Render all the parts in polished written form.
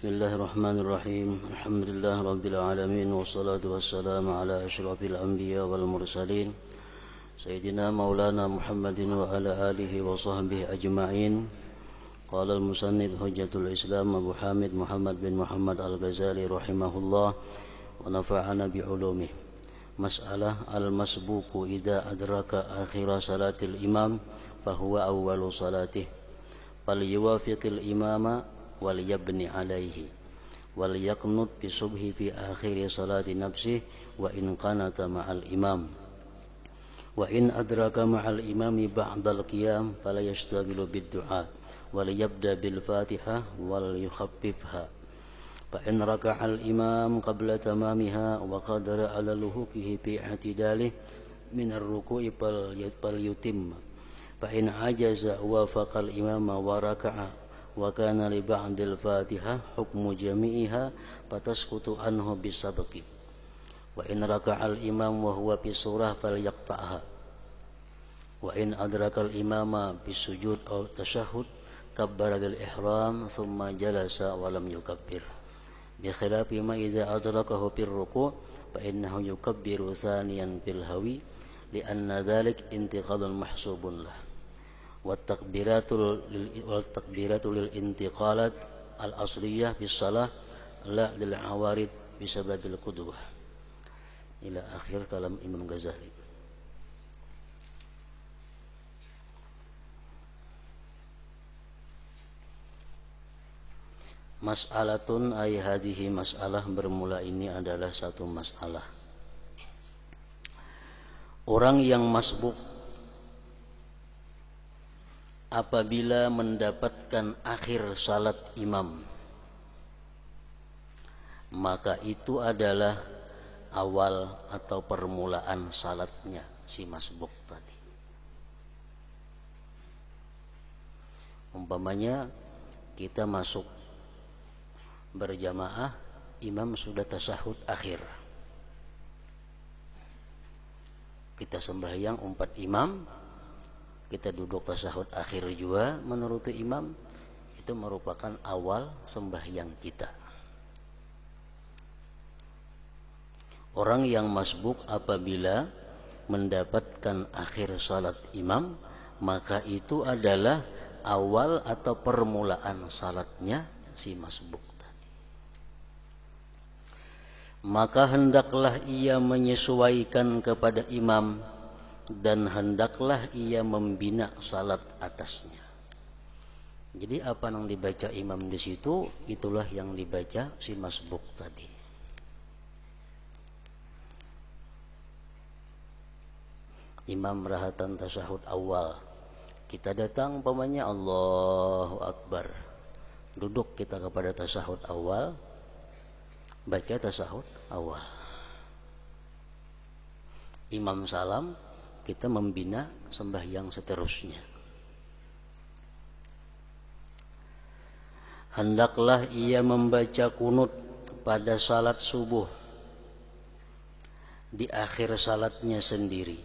Bismillahirrahmanirrahim. Alhamdulillah Rabbil Alamin. Wassalatu wassalamu ala ashrafil anbiya wal mursalin Sayyidina Maulana Muhammadin wa ala alihi wa sahbihi ajma'in. Qala al-musannif hujjatul Islam Abu Hamid Muhammad bin Muhammad al-Ghazali rahimahullah wa nafa'ana bi'ulumih. Mas'alah al-masbuku idha adraka akhira salatil imam fahuwa awwalu salatih fal yuwafiqil imama wal yabni alaihi wal yaqnut bi subhi fi akhir salati nafsi wa in qanata ma'al imam wa in adraka ma'al imami ba'dal qiyam fala yashtaghilu bid du'a wal yabda bil fatihah wal yukhaffifha fa in raka'a al imam qabla tamamiha wa qadara ala luhukihi fi i'tidalihi min ar-ruku'i fal yutimma fa in ajaza wa faqal imama wa raka'a wa kana li ba'dil fatihah hukmu jami'iha fatasqutu anhu bisabqi wa in raka'al imam wa huwa fi surah falyaqta'ha wa in adrakal imama bisujud aw tashahhud kabbara lil ihram thumma jalasa wa lam yukabbir bi khilafi ma idza adrakahu fir ruku' fa innahu yukabbiru thaniyan fil hawi li anna dhalik intiqalun mahsubun lah والتكبيرات للانتقالات الأصلية في الصلاة لا للعوارض بسبب القدوة إلى آخر كلام Imam Ghazali. Mas'alatun ay hadhihi mas'alah, bermula ini adalah satu masalah. Orang yang masbuk apabila mendapatkan akhir salat imam, maka itu adalah awal atau permulaan salatnya si masbuk tadi. Umpamanya kita masuk berjamaah, imam sudah tasyahud akhir, kita sembahyang umpat imam, kita duduk tasyahud akhir juga menuruti imam, itu merupakan awal sembahyang kita. Orang yang masbuk apabila mendapatkan akhir salat imam, maka itu adalah awal atau permulaan salatnya si masbuk tadi. Maka hendaklah ia menyesuaikan kepada imam dan hendaklah ia membina salat atasnya. Jadi apa yang dibaca imam di situ, itulah yang dibaca si masbuk tadi. Imam rahatan tasyahud awal, kita datang umpamanya Allahu Akbar, duduk kita kepada tasyahud awal, baca tasyahud awal. Imam salam, kita membina sembahyang seterusnya. Hendaklah ia membaca kunut pada salat subuh di akhir salatnya sendiri,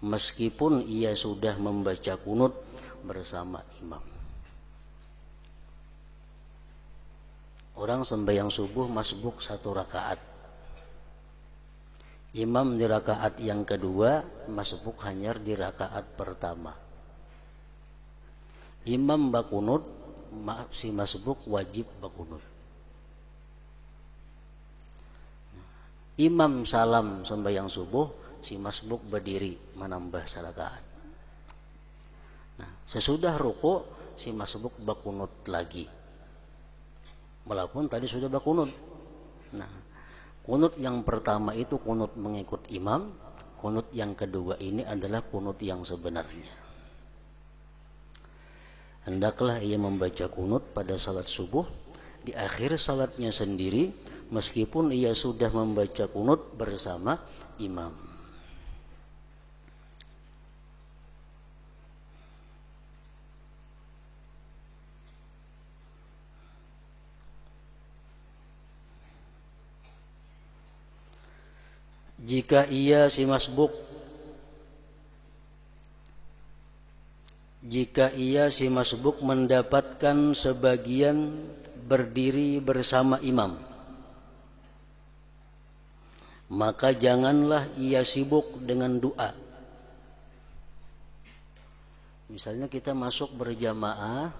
meskipun ia sudah membaca kunut bersama imam. Orang sembahyang subuh masbuk satu rakaat, imam di rakaat yang kedua, masbuk hanya di rakaat pertama. Imam bakunut, si masbuk wajib bakunut. Imam salam sembahyang subuh, si masbuk berdiri menambah rakaat. Nah, sesudah ruku si masbuk bakunut lagi, walaupun tadi sudah bakunut. Nah, kunut yang pertama itu kunut mengikut imam, kunut yang kedua ini adalah kunut yang sebenarnya. Hendaklah ia membaca kunut pada salat subuh di akhir salatnya sendiri, meskipun ia sudah membaca kunut bersama imam. Jika ia si masbuk mendapatkan sebagian berdiri bersama imam, maka janganlah ia sibuk dengan doa. Misalnya kita masuk berjamaah,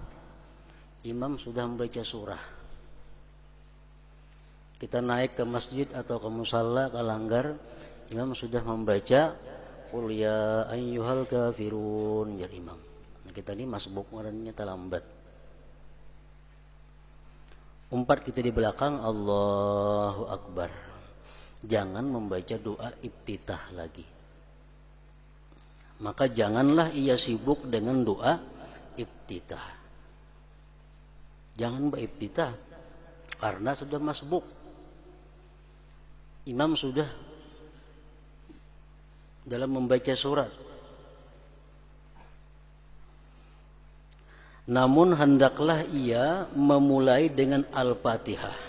imam sudah membaca surah. Kita naik ke masjid atau ke musalla, ke langgar, imam sudah membaca qul ya ayyuhal kafirun, jar imam. Nah, kita ini masbuk ngarannya terlambat. Umpat kita di belakang, Allahu Akbar. Jangan membaca doa iftitah lagi. Maka janganlah ia sibuk dengan doa iftitah. Jangan beriftitah karena sudah masbuk. Imam sudah dalam membaca surat. Namun hendaklah ia memulai dengan Al-Fatihah.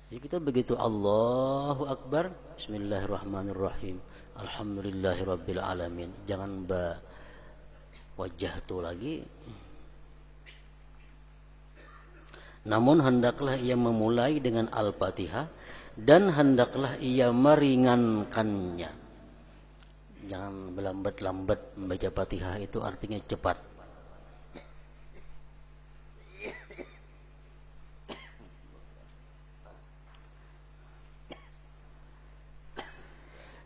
Jadi kita begitu Allahu Akbar, Bismillahirrahmanirrahim, Alhamdulillahirabbil alamin. Jangan wajah tu lagi. Namun hendaklah ia memulai dengan Al-Fatihah dan hendaklah ia meringankannya. Jangan berlambat-lambat membaca Fatihah, itu artinya cepat.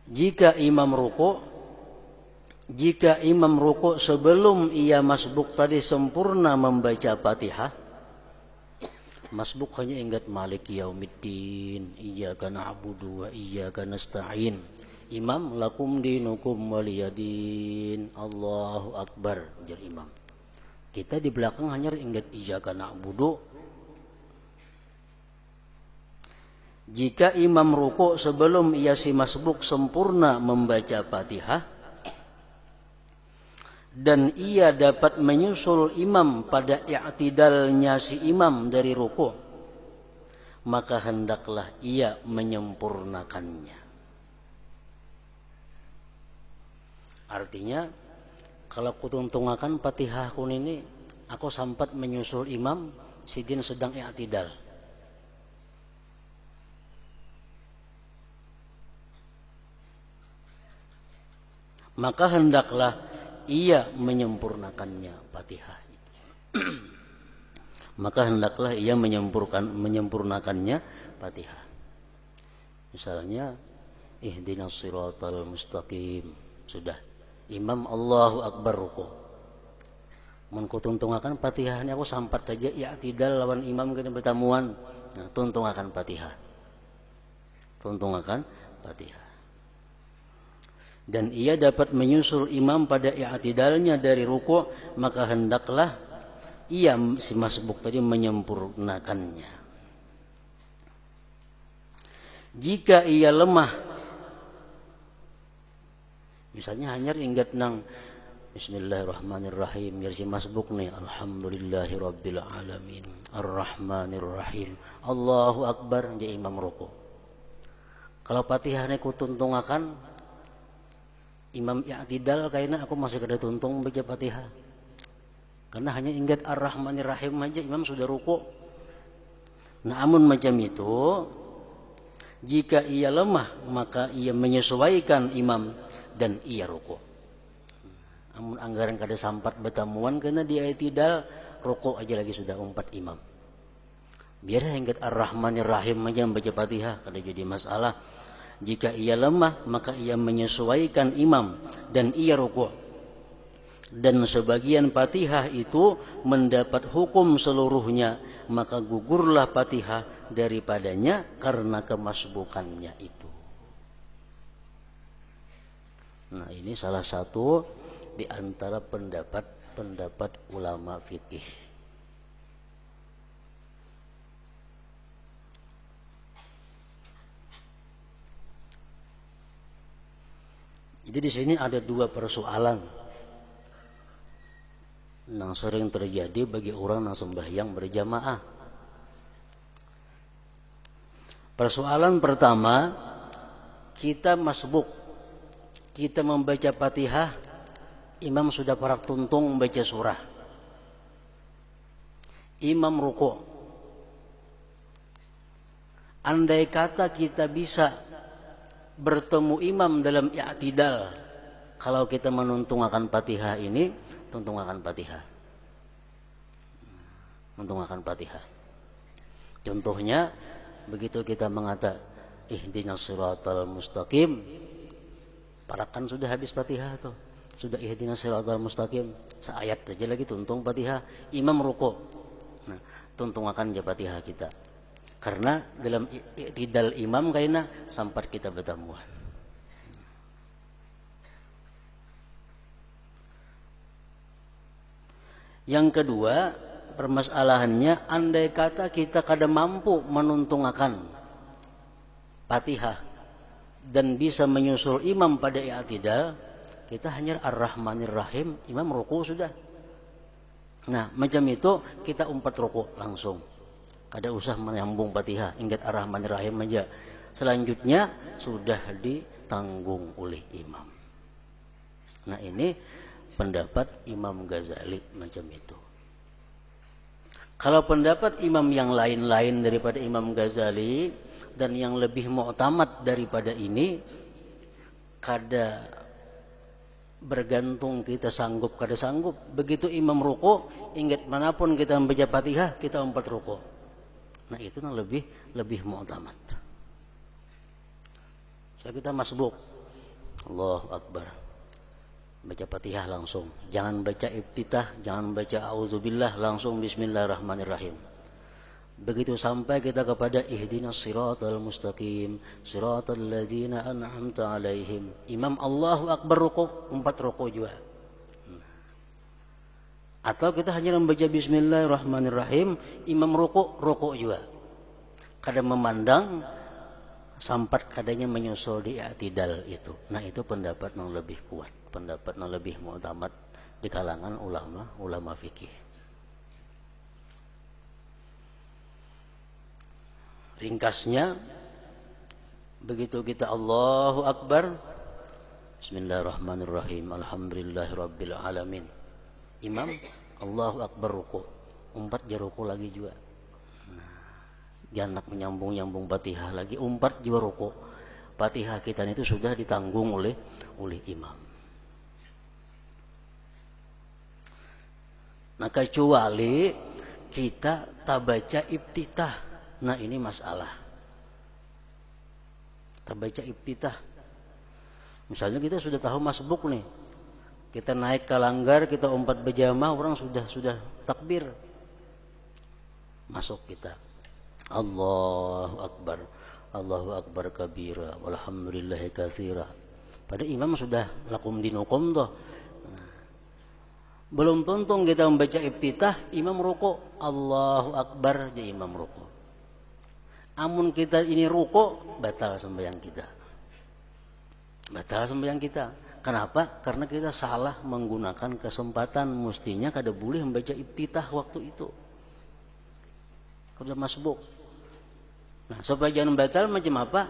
Jika imam ruku sebelum ia masbuk tadi sempurna membaca Fatihah, masbuk hanya ingat Maliki Yaumiddin, Iyyaka na'budu wa iyyaka nasta'in, imam lakum dinukum waliyadin, Allahu Akbar, jar imam. Kita di belakang hanya ingat Iyyaka na'budu. Jika imam ruku sebelum ia si masbuk sempurna membaca Fatihah dan ia dapat menyusul imam pada i'tidalnya si imam dari ruku, maka hendaklah ia menyempurnakannya. Artinya, kalau kutuntungakan Fatihah kun ini, aku sampat menyusul imam, sidin sedang i'tidal. Maka hendaklah ia menyempurnakannya Fatihah. Maka hendaklah ia menyempurnakannya Fatihah. Misalnya ihdinas siratal mustaqim, sudah imam Allahu Akbar ruku. Mun kutuntungakan Fatihah ini aku sampat saja i'tidal lawan imam kena bertamuan. Nah, tuntungakan Fatihah. Tuntungakan Fatihah. Dan ia dapat menyusul imam pada i'tidalnya dari ruku', maka hendaklah ia si masbuk tadi menyempurnakannya. Jika ia lemah, misalnya hanya ingat nang Bismillahirrahmanirrahim, ya si masbuk nih, Alhamdulillahirabbil alamin, Arrahmanirrahim, Allahu Akbar, jadi imam ruku'. Kalau Fatihah ini kutuntungakan imam i'tidal, kayaknya aku masih kada tuntung baca Fatihah. Karena hanya ingat Ar-Rahmanir-Rahim aja imam sudah ruku'. Namun macam itu, jika ia lemah maka ia menyesuaikan imam dan ia ruku'. Namun anggaran kada sampat bertamuan karena dia i'tidal, ruku' aja lagi sudah umpat imam. Biar ingat Ar-Rahmanir-Rahim aja baca Fatihah, kada jadi masalah. Jika ia lemah maka ia menyesuaikan imam dan ia ruku'. Dan sebagian Fatihah itu mendapat hukum seluruhnya, maka gugurlah Fatihah daripadanya karena kemasbukannya itu. Nah, ini salah satu di antara pendapat ulama fikih. Jadi di sini ada dua persoalan yang sering terjadi bagi orang yang sembahyang berjamaah. Persoalan pertama, kita masbuk, kita membaca Fatihah, imam sudah parak tuntung membaca surah. imam ruku'. Andai kata kita bisa bertemu imam dalam i'tidal, kalau kita menuntung akan Fatihah ini, tuntung akan Fatihah. Tuntung akan Fatihah. Contohnya, begitu kita mengatakan ihdinas siratal mustaqim, parakan sudah habis Fatihah tuh. Sudah ihdinas siratal mustaqim, seayat saja lagi tuntung Fatihah, imam ruku'. Nah, tuntung akan Fatihah kita. Karena dalam i'tidal imam kaina sampai kita bertemuan. Yang kedua, permasalahannya andai kata kita kada mampu menuntungakan Fatihah dan bisa menyusul imam pada i'tidal, kita hanya Ar-Rahmanir Rahim, imam ruku' sudah. Nah, macam itu kita umpat ruku' langsung. Kada usah menyambung Fatihah, ingat Ar-Rahmanir Rahim aja. Selanjutnya sudah ditanggung oleh imam. Nah, ini pendapat Imam Ghazali macam itu. Kalau pendapat imam yang lain-lain daripada Imam Ghazali dan yang lebih mu'tamad daripada ini, kada bergantung kita sanggup kada sanggup. Begitu imam ruku', ingat manapun kita membaca Fatihah, kita umpat ruku'. Nah, itu yang lebih mu'tamad. So, kita masbuk, Allahu Akbar, baca Fatihah langsung. Jangan baca iftitah, jangan baca auzubillah, langsung bismillahirrahmanirrahim. Begitu sampai kita kepada ihdinas siratal mustaqim, siratal ladzina an'amta alaihim, imam Allahu Akbar ruku', umpat ruku' juga. Atau kita hanya membaca bismillahirrahmanirrahim, imam ruku' juga. Kada memandang sampai kadanya menyusul di i'tidal itu. Nah, itu pendapat yang lebih kuat, pendapat yang lebih mu'tamad di kalangan ulama fikih. Ringkasnya, begitu kita Allahu Akbar, bismillahirrahmanirrahim, alhamdulillahirabbil alamin, imam Allahu Akbar ruku', umpat je ruku' lagi juga. Nah, jangan menyambung Fatihah lagi, umpat juga ruku'. Fatihah kita itu sudah ditanggung oleh imam. Nah, kecuali kita tak baca iftitah. Nah, ini masalah. Tak baca iftitah. Misalnya kita sudah tahu masbuk nih. Kita naik ke langgar, kita umpat berjamaah, orang sudah takbir. Masuk kita. Allahu Akbar kabira, walhamdulillahi katsira. Pada imam sudah lakum dinukum toh. Belum tuntung kita membaca iftitah, imam ruku', Allahu Akbar, jadi imam ruku'. Amun kita ini ruku', batal sembahyang kita. Batal sembahyang kita. Kenapa? Karena kita salah menggunakan kesempatan. Mestinya kada boleh membaca iftitah waktu itu. Kada masbuk. Nah, supaya jangan batal macam apa?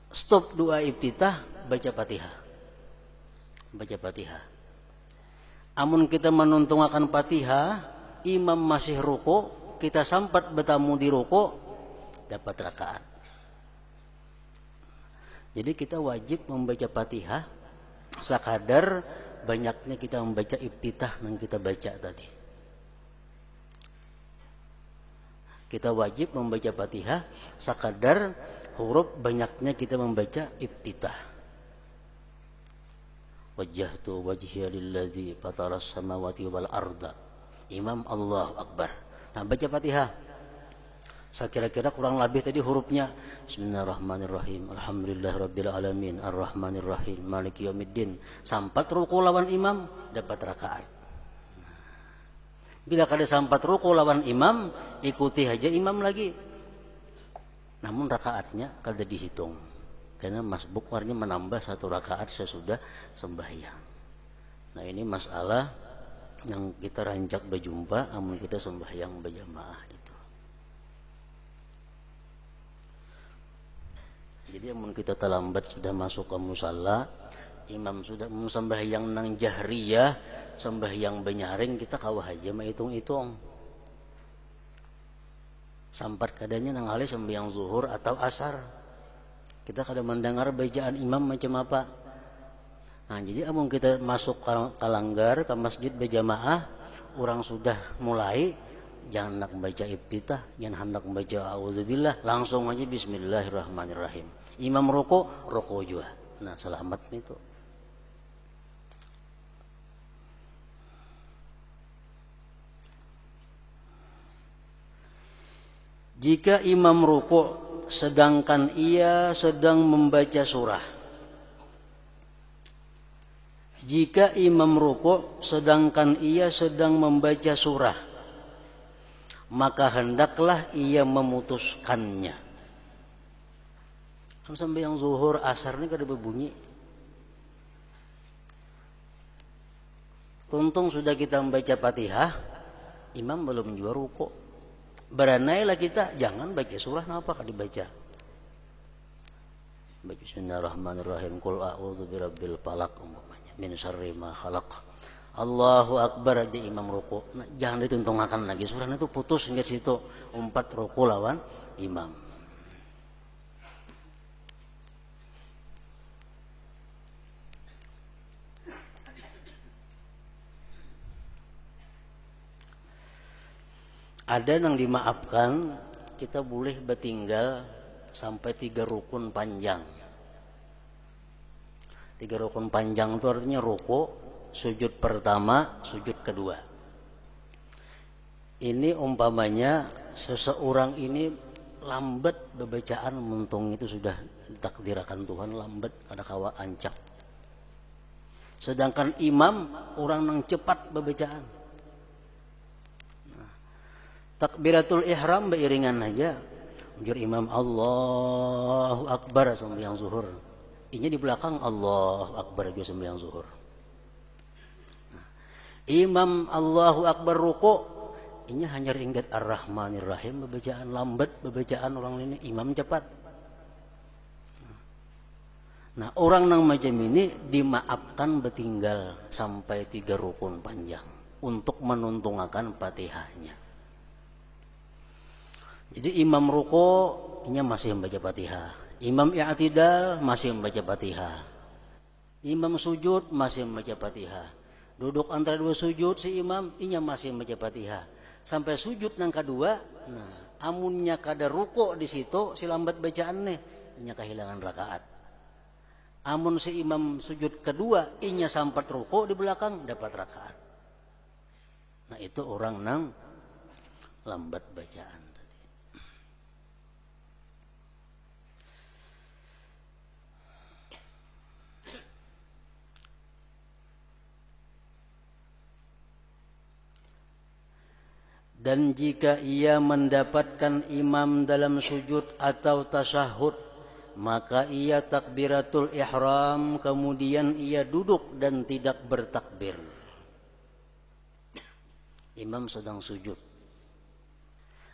Stop doa iftitah, baca Fatihah. Baca Fatihah. Amun kita menuntung akan Fatihah, imam masih ruku', kita sampat bertamu di ruku', dapat rakaat. Jadi kita wajib membaca Fatihah sekadar banyaknya kita membaca iftitah yang kita baca tadi. Kita wajib membaca Fatihah sekadar huruf banyaknya kita membaca iftitah. Wajjahtu wajhiya lillazi fataras samawati wal arda, imam Allahu Akbar. Nah, baca Fatihah. Saya kira-kira kurang lebih tadi hurufnya bismillahirrahmanirrahim, alhamdulillahirabbil alamin, arrahmanirrahim, maliki yaumiddin. Sampat ruku' lawan imam, dapat rakaat. Bila kada sampat ruku' lawan imam, ikuti aja imam lagi. Namun rakaatnya kada dihitung. Karena masbuk warnanya menambah satu rakaat sesudah sembahyang. Nah, ini masalah yang kita rancak berjumpa amun kita sembahyang berjamaah itu. Jadi amun kita terlambat sudah masuk ke musalla, imam sudah sembahyang nang jahriyah, sembahyang benyaring, kita kawah aja mah hitung-hitung. Sampat kadanya nang halih sembahyang zuhur atau asar. Kita kadang mendengar bacaan imam macam apa. Nah, jadi amun kita masuk ke langgar ke masjid berjamaah, orang sudah mulai, jangan hendak membaca iftitah, jangan hendak membaca auzubillah, langsung aja bismillahirrahmanirrahim. Imam rukuk juga. Nah, selamat itu. Jika imam rukuk sedangkan ia sedang membaca surah. Jika imam rukuk sedangkan ia sedang membaca surah, maka hendaklah ia memutuskannya. Kan sembahyang zuhur asar ini kada berbunyi. Tuntung sudah kita membaca Fatihah, imam belum juga rukuk. Beranailah kita, jangan baca surah, kenapa kada dibaca? Baca Bismillahirrahmanirrahim, Qul a'udzu birabbil falaq, umpamanya, min syarri ma khalaq. Allahu akbar aja imam ruku. Nah, jangan dituntungkan lagi, surah itu putus hingga situ, 4 ruku lawan imam. Ada yang dimaafkan, kita boleh bertinggal sampai 3 rukun panjang. 3 rukun panjang itu artinya ruku, sujud pertama, sujud kedua. Ini umpamanya seseorang ini lambat bacaan, mentung itu sudah ditakdirkan Tuhan lambat, ada kawa ancak. Sedangkan imam orang yang cepat bacaan. Takbiratul ihram beriringan aja. Ujur imam Allahu akbar sembahyang zuhur. Ini di belakang Allahu akbar juga sembahyang zuhur. Nah, imam Allahu akbar ruku, ini hanya ingat Ar-Rahmanir-Rahim, bacaan lambat, bacaan orang ini imam cepat. Nah, orang nang macam ini dimaafkan bertinggal sampai 3 rukun panjang untuk menuntungkan Fatihahnya. Jadi imam ruku ini masih membaca Fatihah, imam i'tidal masih membaca Fatihah, imam sujud masih membaca Fatihah, duduk antara 2 sujud si imam ini masih membaca Fatihah, sampai sujud yang kedua. Nah, amunnya kada ruku di situ si lambat bacaan nih, ini kehilangan rakaat. Amun si imam sujud kedua inya sampai ruku di belakang dapat rakaat. Nah, itu orang nang lambat bacaan. Dan jika ia mendapatkan imam dalam sujud atau tasyahud, maka ia takbiratul ihram, kemudian ia duduk dan tidak bertakbir. Imam sedang sujud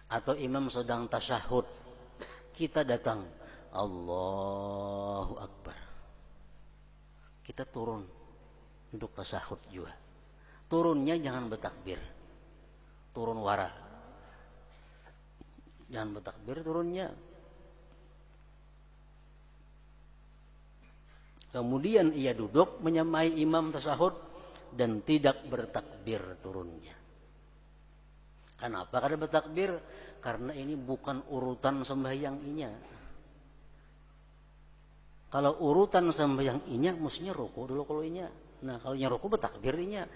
atau imam sedang tasyahud, kita datang Allahu akbar, kita turun duduk tasyahud juga. Turunnya jangan bertakbir, turun wara, jangan bertakbir turunnya. Kemudian ia duduk menyamai imam tasyahud dan tidak bertakbir turunnya. Kenapa kada bertakbir? Karena ini bukan urutan sembahyang inya. Kalau urutan sembahyang inya mestinya ruku dulu kalau inya. Nah, kalau inya ruku bertakbir inya.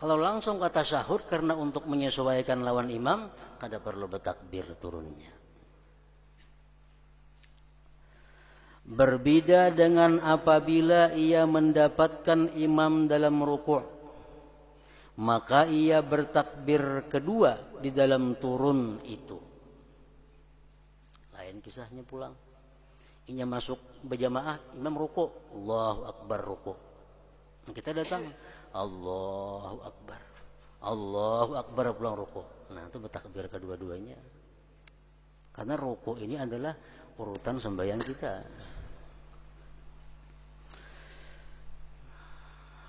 Kalau langsung kata tasyahud karena untuk menyesuaikan lawan imam, kada perlu bertakbir turunnya. Berbeda dengan apabila ia mendapatkan imam dalam rukuk, maka ia bertakbir kedua di dalam turun itu. Lain kisahnya pulang. Inya masuk berjamaah, imam rukuk, Allahu akbar rukuk. Kita datang, Allahu akbar, Allahu akbar pulang rukuk. Nah, itu bertakbir kedua-duanya. Karena rukuk ini adalah urutan sembahyang kita.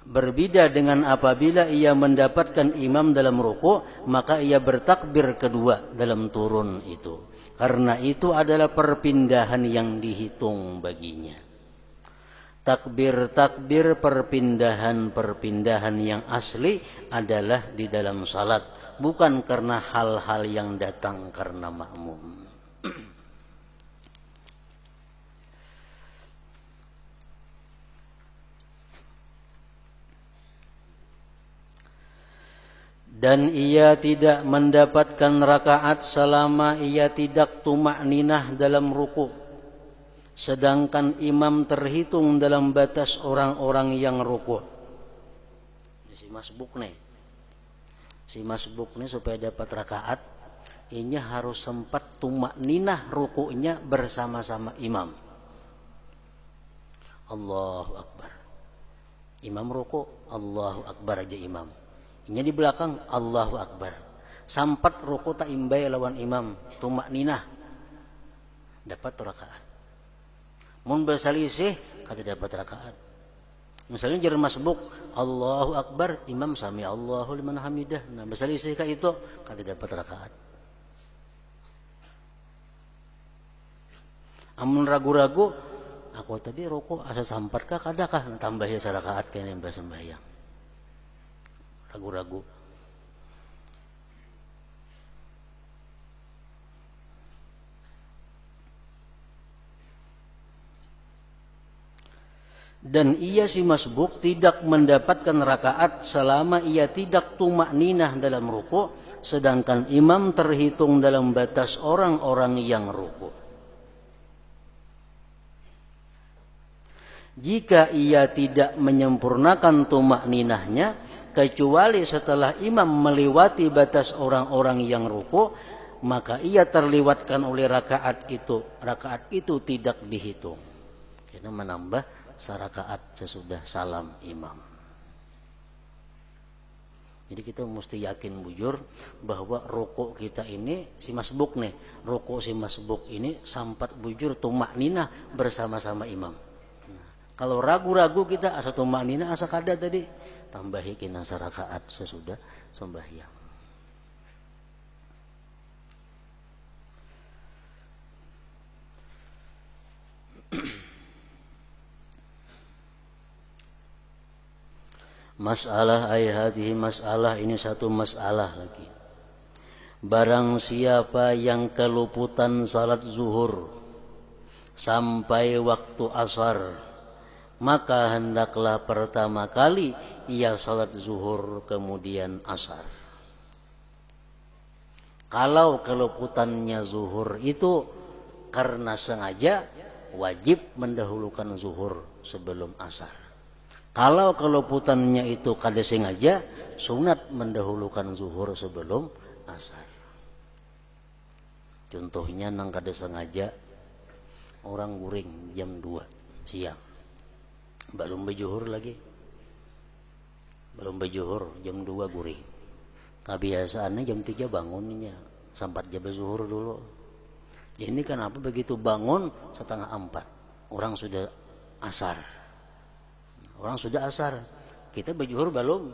Berbeda dengan apabila ia mendapatkan imam dalam ruku, maka ia bertakbir kedua dalam turun itu. Karena itu adalah perpindahan yang dihitung baginya. Takbir-takbir perpindahan-perpindahan yang asli adalah di dalam salat, bukan karena hal-hal yang datang karena makmum. Dan ia tidak mendapatkan rakaat selama ia tidak tumakninah dalam ruku. Sedangkan imam terhitung dalam batas orang-orang yang ruku. Si masbuk nih supaya dapat rakaat, ini harus sempat tumakninah rukunya bersama-sama imam. Allahu Akbar. Imam ruku, Allahu Akbar aja imam. Ini di belakang Allahu Akbar. Sampat ruku tak imbai lawan imam, tumakninah. Dapat rakaat. Mun berselisih kada dapat rakaat. Misalnya jalan masbuk Allahu Akbar, imam sami Allahu liman hamidah. Nah, berselisih ka itu kada dapat rakaat. Amun ragu-ragu, aku tadi ruku asa sampat kah kadakah tambah ya sarakaat kene mbah sembahyang. Ragu-ragu. Dan ia si masbuk tidak mendapatkan rakaat selama ia tidak tumakninah dalam ruku, sedangkan imam terhitung dalam batas orang-orang yang ruku. Jika ia tidak menyempurnakan tumakninahnya, kecuali setelah imam melewati batas orang-orang yang ruku, maka ia terlewatkan oleh rakaat itu. Rakaat itu tidak dihitung. Karena menambah sarakaat sesudah salam imam. Jadi kita mesti yakin bujur bahwa ruku kita ini si masbuk nih, ruku si masbuk ini sampat bujur tumakninah bersama-sama imam. Nah, kalau ragu-ragu kita asa tumakninah asa kada tadi, tambahi kina sarakaat sesudah sembahyang. Masalah hadhihi masalah, ini satu masalah lagi. Barang siapa yang keluputan salat zuhur sampai waktu asar, maka hendaklah pertama kali ia salat zuhur kemudian asar. Kalau keluputannya zuhur itu karena sengaja, wajib mendahulukan zuhur sebelum asar. Kalau keluputannya itu kada sengaja, sunat mendahulukan zuhur sebelum asar. Contohnya nang kada sengaja, orang guring jam 2 siang. Belum berjuhur lagi. Belum berjuhur, jam 2 guring. Kebiasaannya jam 3 bangunnya. Sampat jam zuhur dulu. Ini kenapa begitu bangun 3:30? Orang sudah asar. Orang sudah asar. Kita berjuhur belum.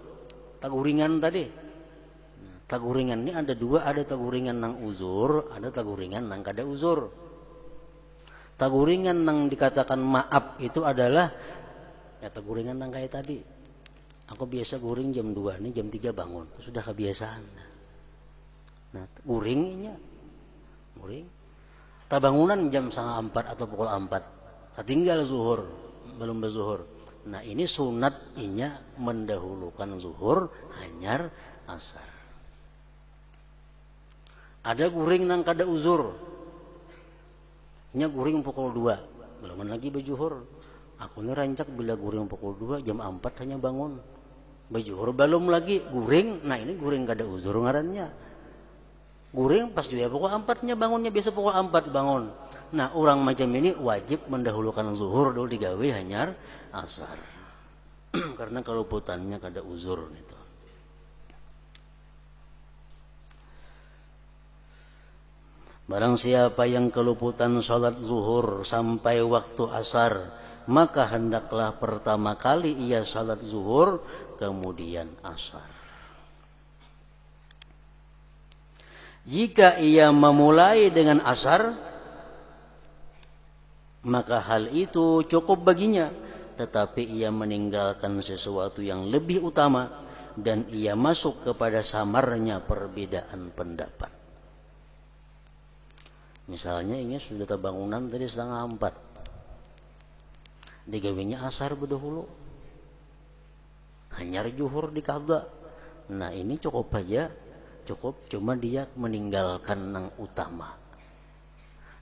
Taguringan tadi. Taguringan ini ada dua. Ada taguringan nang uzur. Ada taguringan nang kada uzur. Taguringan nang dikatakan maaf itu adalah ya taguringan nang kayak tadi. Aku biasa guring jam 2 ini jam 3 bangun. Itu sudah kebiasaan. Nah, guringnya. Guring. Tabangunan jam 3:30 atau pukul 4. Tinggal zuhur. Belum berzuhur. Nah, ini sunatnya mendahulukan zuhur hanyar asar. Ada guring nang kada uzur. Nya guring pukul 2. Belum lagi berjuhur. Aku ini rancak bila guring pukul 2 jam 4 hanya bangun. Berjuhur belum lagi guring. Nah, ini guring kada uzur ngarannya. Guring pas juga pukul 4-nya bangunnya, biasa pukul 4 bangun. Nah, orang macam ini wajib mendahulukan zuhur dulu digawe hanyar asar. Karena keluputannya kada uzur itu. Barang siapa yang keluputan salat zuhur sampai waktu asar, maka hendaklah pertama kali ia salat zuhur, kemudian asar. Jika ia memulai dengan asar, maka hal itu cukup baginya, tetapi ia meninggalkan sesuatu yang lebih utama dan ia masuk kepada samarnya perbedaan pendapat. Misalnya ini sudah terbangunan tadi 3:30, digawinya asar berdahulu, hanyar zuhur dikada. Nah ini cukup aja, cukup, cuma dia meninggalkan yang utama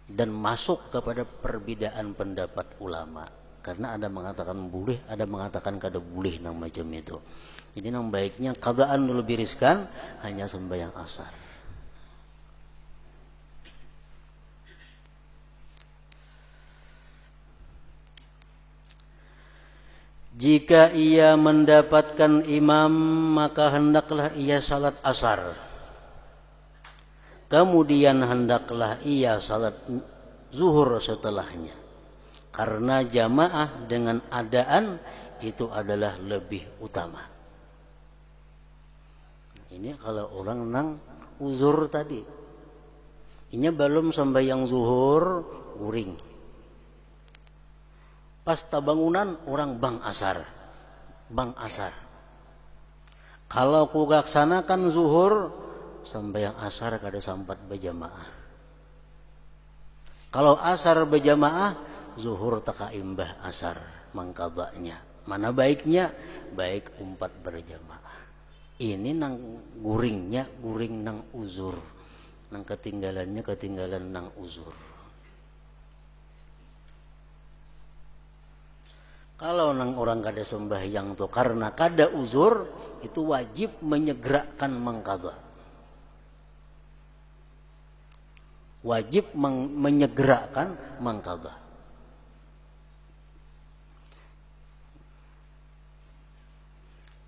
dan masuk kepada perbedaan pendapat ulama. Karena ada mengatakan boleh, ada mengatakan kada boleh nang macam itu. Jadi nang baiknya qadaan dulu biriskan, hanya sembahyang asar. Jika ia mendapatkan imam, maka hendaklah ia salat asar. Kemudian hendaklah ia salat zuhur setelahnya. Karena jamaah dengan adaan itu adalah lebih utama. Ini kalau orang nang uzur tadi. Ini belum sembahyang zuhur, guring. Pas tabangunan orang bang asar. Kalau ku laksanakan zuhur, sembahyang asar kada sampat berjamaah. Kalau asar berjamaah, zuhur taka imbah asar mangkadanya. Mana baiknya? Baik umpat berjamaah. Ini nang guringnya, guring nang uzur. Nang ketinggalannya ketinggalan nang uzur. Kalau nang orang kada sembahyang tuh karena kada uzur, itu wajib menyegerakan mangkada. Wajib menyegerakan mangkada.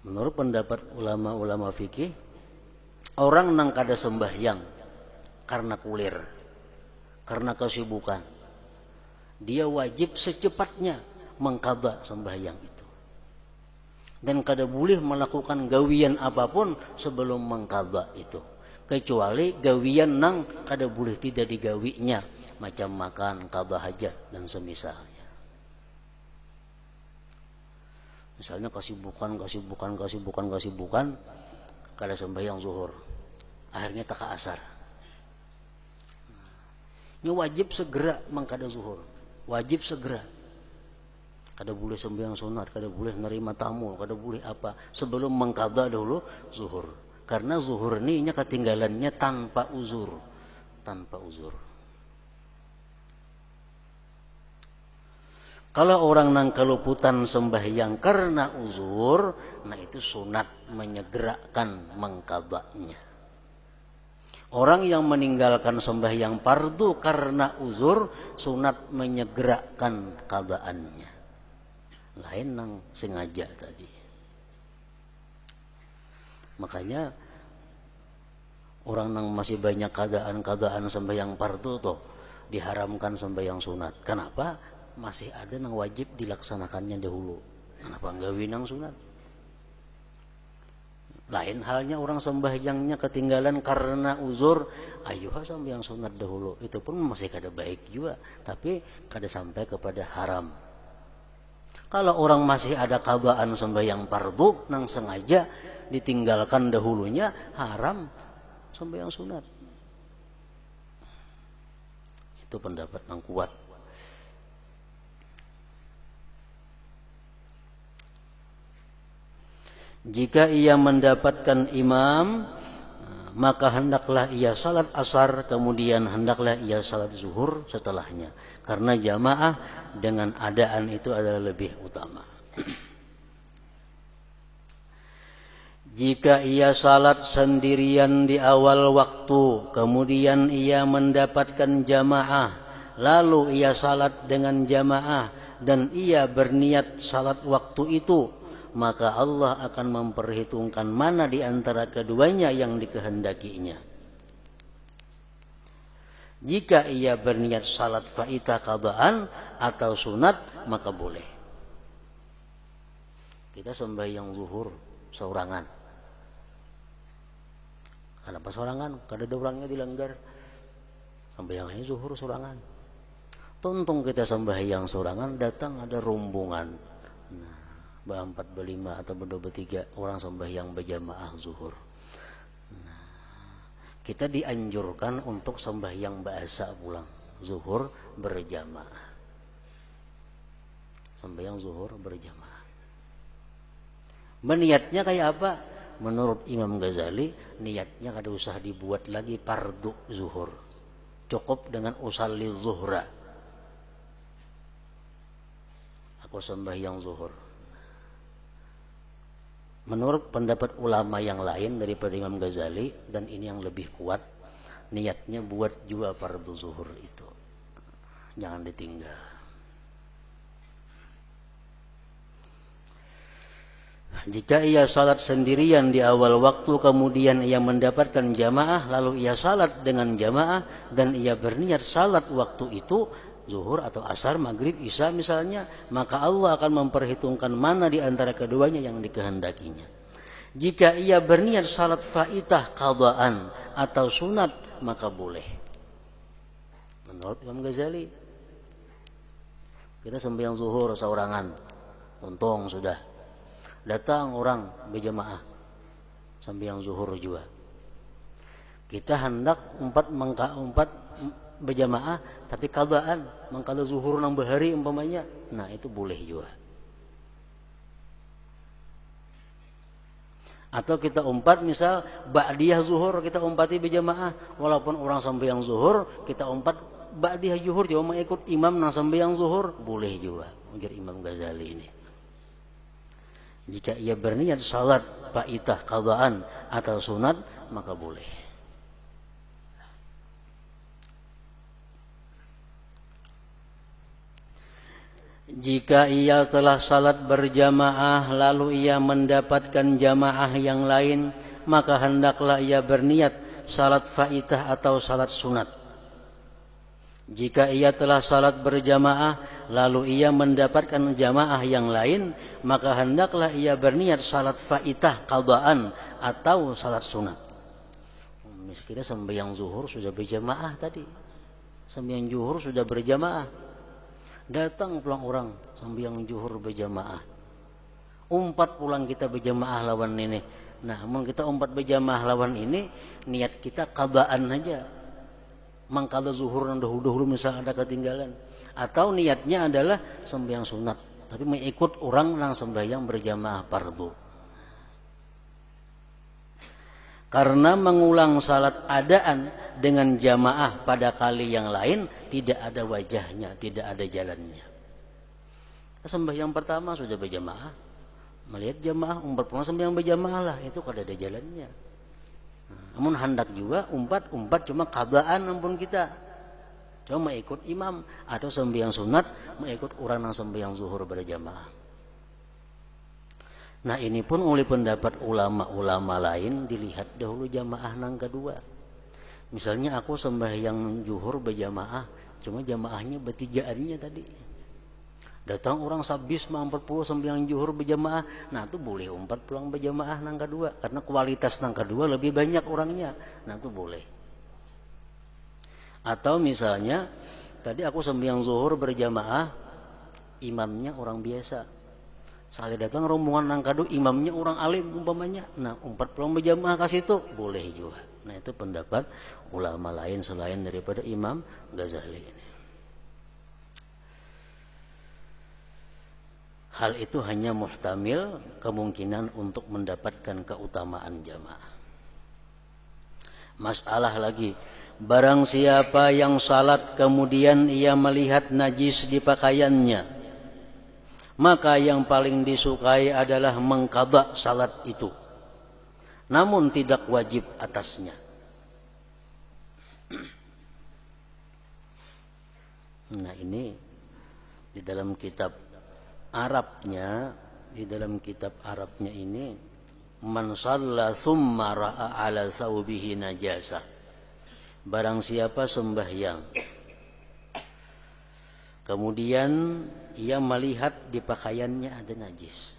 Menurut pendapat ulama-ulama fikih, orang nang kada sembahyang karena kulir, karena kesibukan, dia wajib secepatnya mengqadha sembahyang itu. Dan kada boleh melakukan gawian apapun sebelum mengqadha itu. Kecuali gawian nang kada boleh tidak digawinya, macam makan, qadha hajat dan semisalnya. Misalnya kesibukan, kada sembahyang zuhur. Akhirnya taka asar. Ini wajib segera mengqadha zuhur. Wajib segera. Kada boleh sembahyang sunat, kada boleh nerima tamu, kada boleh apa sebelum mengqadha dulu zuhur. Karena zuhur ini ketinggalannya tanpa uzur. Kalau orang nang keluputan sembahyang karena uzur, nah itu sunat menyegerakan mengqadhanya. Orang yang meninggalkan sembahyang fardu karena uzur, sunat menyegerakan qadhaannya. Lain nang sengaja tadi. Makanya orang nang masih banyak keadaan sembahyang fardu toh diharamkan sembahyang sunat. Kenapa? Masih ada nang wajib dilaksanakannya dahulu. Kenapa nggawi nang sunat? Lain halnya orang sembahyangnya ketinggalan karena uzur, ayo sembahyang sunat dahulu. Itu pun masih kada baik juga, tapi kada sampai kepada haram. Kalau orang masih ada qadhaan sembahyang fardu nang sengaja ditinggalkan dahulunya, haram sembahyang sunat. Itu pendapat yang kuat. Jika ia mendapatkan imam, maka hendaklah ia salat asar, kemudian hendaklah ia salat zuhur setelahnya. Karena jamaah dengan adaan itu adalah lebih utama. Jika ia salat sendirian di awal waktu, kemudian ia mendapatkan jamaah, lalu ia salat dengan jamaah dan ia berniat salat waktu itu, maka Allah akan memperhitungkan mana di antara keduanya yang dikehendakinya. Jika ia berniat salat faita qadhaan atau sunat, maka boleh. Kita sembahyang zuhur seorangan. Kenapa seorangan? Kada ada orangnya dilanggar. Sembahyang zuhur seorangan. Tuntung kita sembahyang seorangan, datang ada rombongan. Nah, berempat, berlima atau berdua, bertiga orang sembahyang berjamaah zuhur. Nah, kita dianjurkan untuk sembahyang bahasa pulang zuhur berjamaah. Sembahyang zuhur berjamaah. Meniatnya kayak apa? Menurut Imam Ghazali, niatnya kada usah dibuat lagi fardu zuhur. Cukup dengan usalli zuhra. Aku sembahyang zuhur. Menurut pendapat ulama yang lain daripada Imam Ghazali, dan ini yang lebih kuat, niatnya buat juga fardu zuhur itu. Jangan ditinggal. Jika ia salat sendirian di awal waktu, kemudian ia mendapatkan jamaah, lalu ia salat dengan jamaah dan ia berniat salat waktu itu, zuhur atau asar, maghrib, isya misalnya, maka Allah akan memperhitungkan mana di antara keduanya yang dikehendakinya. Jika ia berniat salat faitah qadaan atau sunat, maka boleh. Menurut Imam Ghazali, kita sembahyang zuhur seorangan, untung sudah. Datang orang berjamaah sembahyang zuhur juga. Kita hendak empat berjamaah, tapi qadaan, mengqada zuhur nang bahari umpamanya. Nah, itu boleh juga. Atau kita umpat misal ba'diyah zuhur, kita umpati berjamaah, walaupun orang sembahyang zuhur, kita umpat ba'diyah zuhur cuma mengikut imam nang sembahyang zuhur, boleh juga. Ujar Imam Ghazali ini. Jika ia berniat salat faitah qadaan atau sunat, maka boleh. Jika ia setelah salat berjamaah lalu ia mendapatkan jamaah yang lain, maka hendaklah ia berniat salat faitah atau salat sunat. Jika ia telah salat berjamaah lalu ia mendapatkan jamaah yang lain, maka hendaklah ia berniat salat faitah qadaan atau salat sunat. Kita sembahyang zuhur sudah berjamaah tadi. Sembahyang zuhur sudah berjamaah. Datang pulang orang sembahyang zuhur berjamaah. Umpat pulang kita berjamaah lawan ini. Nah, namun kita umpat berjamaah lawan ini, niat kita qadaan aja. Mangkala zuhur nang dahulu misal ada ketinggalan, atau niatnya adalah sembahyang sunat tapi mengikut orang nang sembahyang berjamaah fardu. Karena mengulang salat adaan dengan jamaah pada kali yang lain tidak ada wajahnya, tidak ada jalannya. Sembahyang pertama sudah berjamaah, melihat jamaah umpat pulang sembahyang berjamaah lah, itu kada ada jalannya. Namun hendak juga umpat cuma qadaan ampun kita. Cuma ikut imam atau sembahyang sunat mengikut orang yang sembahyang zuhur berjamaah. Nah, ini pun oleh pendapat ulama-ulama lain dilihat dahulu jamaah nang kedua. Misalnya aku sembahyang zuhur berjamaah, cuma jamaahnya bertigaannya tadi. Datang orang sabis 40 sembahyang zuhur berjamaah, nah itu boleh umpat pulang berjamaah nang kedua karena kualitas nang kedua lebih banyak orangnya. Nah itu boleh. Atau misalnya tadi aku sembahyang zuhur berjamaah, imamnya orang biasa. Sekali datang rombongan nang kedua, imamnya orang alim umpamanya. Nah, umpat pulang berjamaah ke situ boleh juga. Nah, itu pendapat ulama lain selain daripada Imam Ghazali ini. Hal itu hanya muhtamil kemungkinan untuk mendapatkan keutamaan jamaah. Masalah lagi, barang siapa yang salat kemudian ia melihat najis di pakaiannya, maka yang paling disukai adalah mengqadha salat itu, namun tidak wajib atasnya. Nah, ini di dalam kitab Arabnya, ini man shalla thumma ra'a ala thawbihi najasa. Barang siapa sembahyang Kemudian ia melihat di pakaiannya ada najis.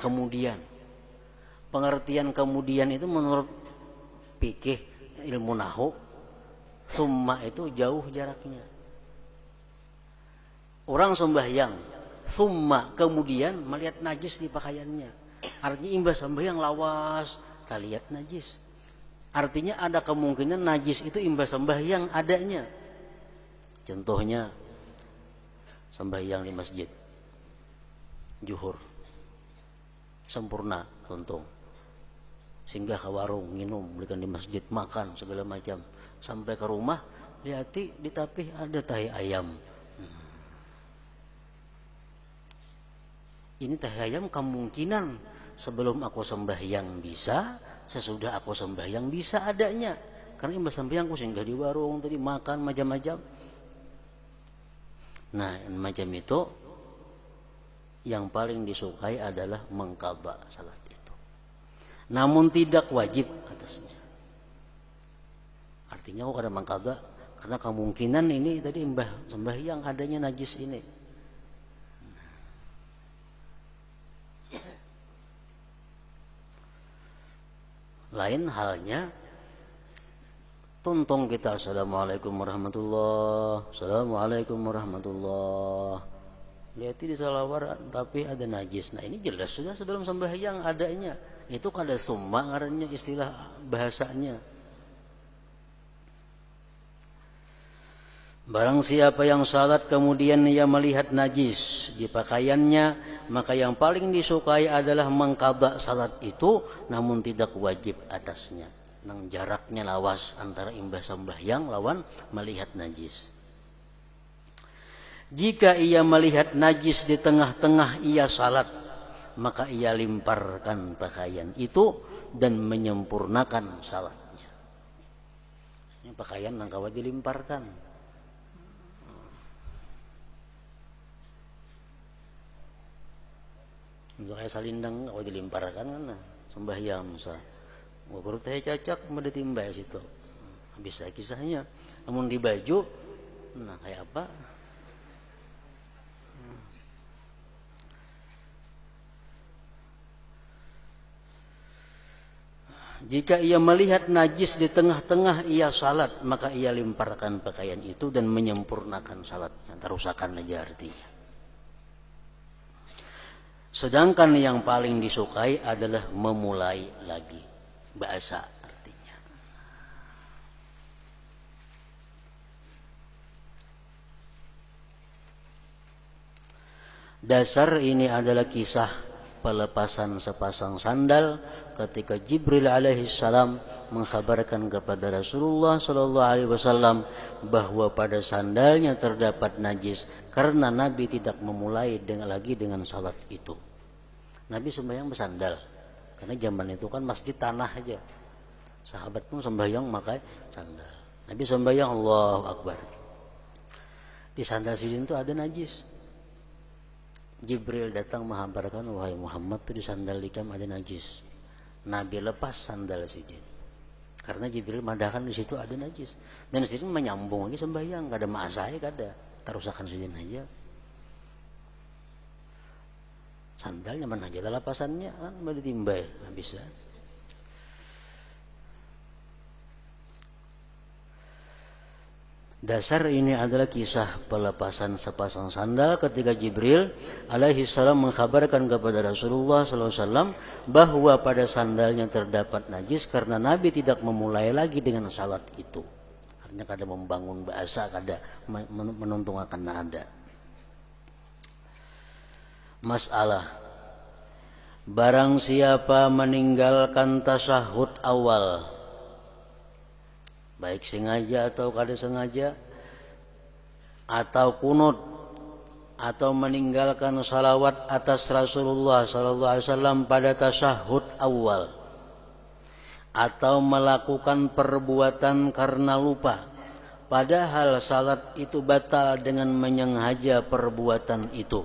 Kemudian, pengertian kemudian itu menurut fikih ilmu nahwu, summa itu jauh jaraknya. Orang sembahyang, summa kemudian melihat najis di pakaiannya. Artinya imbas sembahyang lawas, tak lihat najis. Artinya ada kemungkinan najis itu imbas sembahyang adanya. Contohnya sembahyang di masjid zuhur sempurna untung, singgah ke warung minum, belikan di masjid makan segala macam, sampai ke rumah lihati di tapih ada tahi ayam. Ini tahi ayam kemungkinan sebelum aku sembahyang bisa, sesudah aku sembahyang bisa adanya, karena imbas sembahyang aku singgah di warung tadi makan macam-macam. Nah, macam itu yang paling disukai adalah mengqadha salat itu. Namun tidak wajib atasnya. Artinya kok ada mengqadha karena kemungkinan ini tadi mbah sembahyang adanya najis ini. Lain halnya tuntung kita assalamualaikum warahmatullah, assalamualaikum warahmatullah, lihat di salawat tapi ada najis. Nah ini jelas sudah sebelum sembahyang adanya. Itu kada summa ngarannya istilah bahasanya. Barang siapa yang salat kemudian ia melihat najis di pakaiannya, maka yang paling disukai adalah mengqadha salat itu, namun tidak wajib atasnya. Nang jaraknya lawas antara imbas sembahyang lawan melihat najis. Jika ia melihat najis di tengah-tengah ia salat, maka ia limparkan pakaian itu dan menyempurnakan salatnya. Ini pakaian nang kawa dilimparkan. Untuk kayak salindang kawa dilimparkan kan, sembahyang Musa. Guru teh cacak mau ditimbai situ. Bisa kisahnya. Namun di baju, nah kayak apa? Jika ia melihat najis di tengah-tengah ia salat, maka ia limparkan pakaian itu dan menyempurnakan salatnya. Tarusakan aja artinya. Sedangkan yang paling disukai adalah memulai lagi. Bahasa artinya. Dasar ini adalah kisah pelepasan sepasang sandal ketika Jibril alaihissalam mengkhabarkan kepada Rasulullah sallallahu alaihi wasallam bahwa pada sandalnya terdapat najis karena Nabi tidak memulai lagi dengan salat itu. Nabi sembahyang bersandal karena zaman itu kan masjid tanah aja. Sahabat pun sembahyang pakai sandal. Nabi sembahyang Allahu Akbar. Di sandal sidin itu ada najis. Jibril datang menghabarkan, wahai Muhammad, tuh di sandal dikam ada najis. Nabi lepas sandal sidin. Karena Jibril madahkan di situ ada najis. Dan sidin menyambung lagi sembahyang, kada maasai kada. Tarusakan sidin aja. Sandal nyaman aja lapasannya kan boleh ditimbai, bisa. Dasar ini adalah kisah pelepasan sepasang sandal ketika Jibril alaihi salam mengkhabarkan kepada Rasulullah sallallahu alaihi wasallam bahwa pada sandalnya terdapat najis karena Nabi tidak memulai lagi dengan salat itu. Artinya kada membangun bahasa, kada menuntung akan nada. Masalah, barang siapa meninggalkan tasyahud awal, baik sengaja atau kada sengaja, atau kunut, atau meninggalkan salawat atas Rasulullah SAW pada tasyahud awal, atau melakukan perbuatan karena lupa, padahal salat itu batal dengan menyengaja perbuatan itu.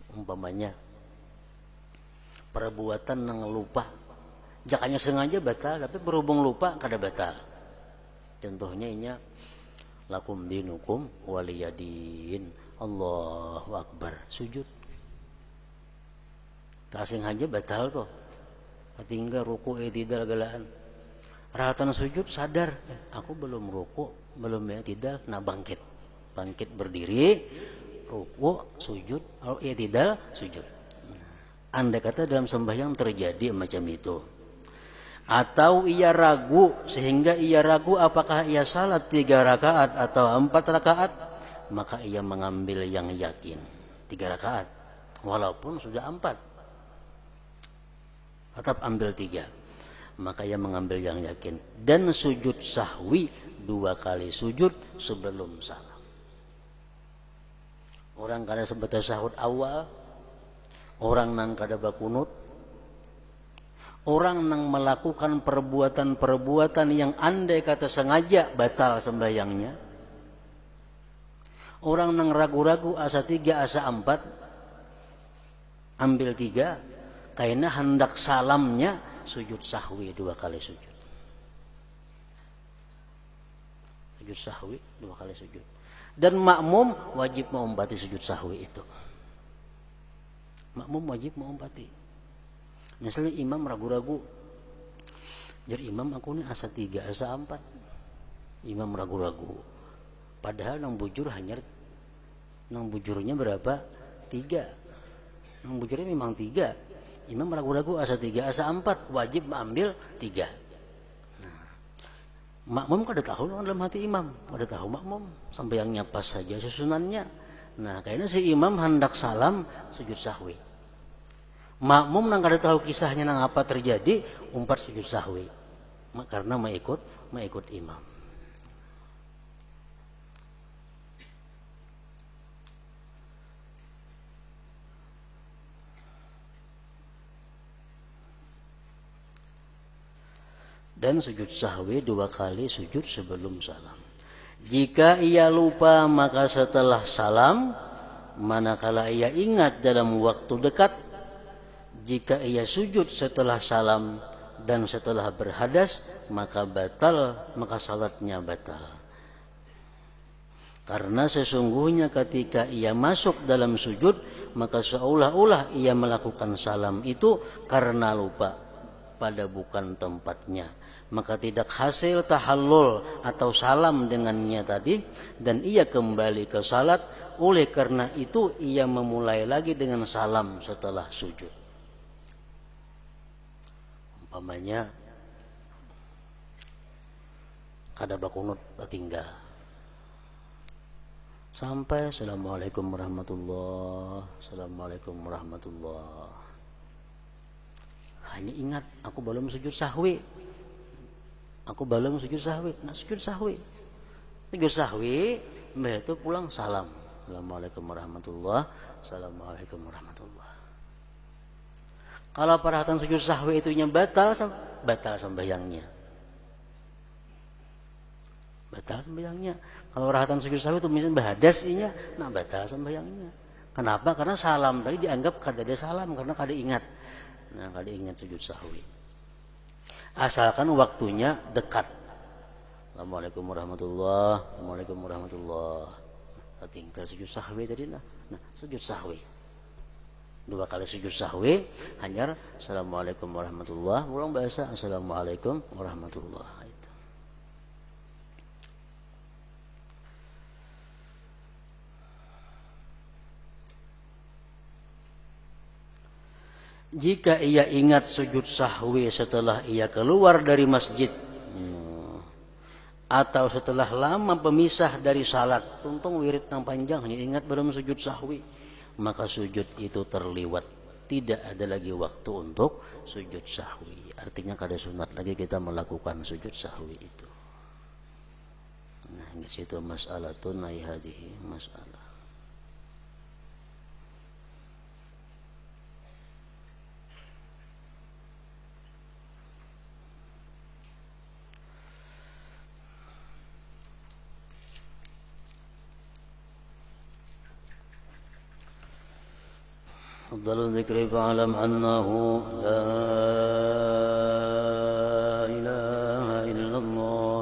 Umpamanya perbuatan yang lupa, jakanya sengaja batal, tapi berhubung lupa kada batal. Contohnya inya lakum dinukum waliyadin. Allahu Akbar, sujud. Kasing aja batal tuh. Ketinggal ruku i'tidal galaan. Rahatan sujud sadar, aku belum ruku, belum i'tidal, nah bangkit. Bangkit berdiri, ruku, sujud, i'tidal, sujud. Andai kata dalam sembahyang terjadi macam itu. Atau ia ragu, sehingga ia ragu apakah ia salat 3 rakaat atau 4 rakaat, maka ia mengambil yang yakin 3 rakaat, walaupun sudah 4, tetap ambil 3, maka ia mengambil yang yakin. Dan sujud sahwi 2 kali sujud sebelum salam. Orang kada sebatas sahud awal, orang nang kada bakunut, orang nang melakukan perbuatan-perbuatan yang andai kata sengaja batal sembahyangnya, orang nang ragu-ragu asa 3 asa 4 ambil 3, karena hendak salamnya sujud sahwi 2 kali sujud. Sujud sahwi 2 kali sujud. Dan makmum wajib mengumpati sujud sahwi itu. Makmum wajib mengumpati. Misalnya imam ragu-ragu, jadi imam aku ini asa 3 asa 4, imam ragu-ragu, padahal nang bujurnya berapa? 3. Nang bujurnya memang 3. Imam ragu-ragu asa 3 asa 4, wajib ambil 3. Nah, makmum kada tahu dalam hati imam, kada tahu makmum, sampai yang nyapas saja susunannya. Nah, kayaknya si imam hendak salam sujud sahwi. Makmum nang kada tahu kisahnya nang apa terjadi, umpat sujud sahwi karena mengikut imam. Dan sujud sahwi 2 kali sujud sebelum salam. Jika ia lupa maka setelah salam, manakala ia ingat dalam waktu dekat. Jika ia sujud setelah salam dan setelah berhadas, maka salatnya batal. Karena sesungguhnya ketika ia masuk dalam sujud, maka seolah-olah ia melakukan salam itu karena lupa pada bukan tempatnya. Maka tidak hasil tahallul atau salam dengannya tadi, dan ia kembali ke salat. Oleh karena itu ia memulai lagi dengan salam setelah sujud. Umpamanya kada bakunut tinggal sampai assalamualaikum warahmatullah, assalamualaikum warahmatullah, hanya ingat aku belum sujud sahwi, nah sujud sahwi mbah itu pulang salam, assalamualaikum warahmatullah, assalamualaikum warahmatullah. Kalau perhatian sujud sahwi itunya batal sembahyangnya. Kalau perhatian sujud sahwi itu misalnya bahadas inya, nah batal sembahyangnya. Kenapa? Karena salam tadi dianggap kada ada salam karena kada ingat. Nah, kada ingat sujud sahwi. Asalkan waktunya dekat. Assalamualaikum warahmatullah, assalamualaikum warahmatullah. Tinggal sujud sahwi tadi nah sujud sahwi. 2 kali sujud sahwi, hanya assalamualaikum warahmatullah, ulang bahasa assalamualaikum warahmatullah. Itu. Jika ia ingat sujud sahwi setelah ia keluar dari masjid, atau setelah lama pemisah dari salat, tuntung wirid nang panjang hanya ingat belum sujud sahwi, maka sujud itu terliwat, tidak ada lagi waktu untuk sujud sahwi. Artinya kada sunat lagi kita melakukan sujud sahwi itu. Nah, di situ mas'alatun ay hadhihi mas'alah. أفضل الذكر فاعلم أنه لا إله إلا الله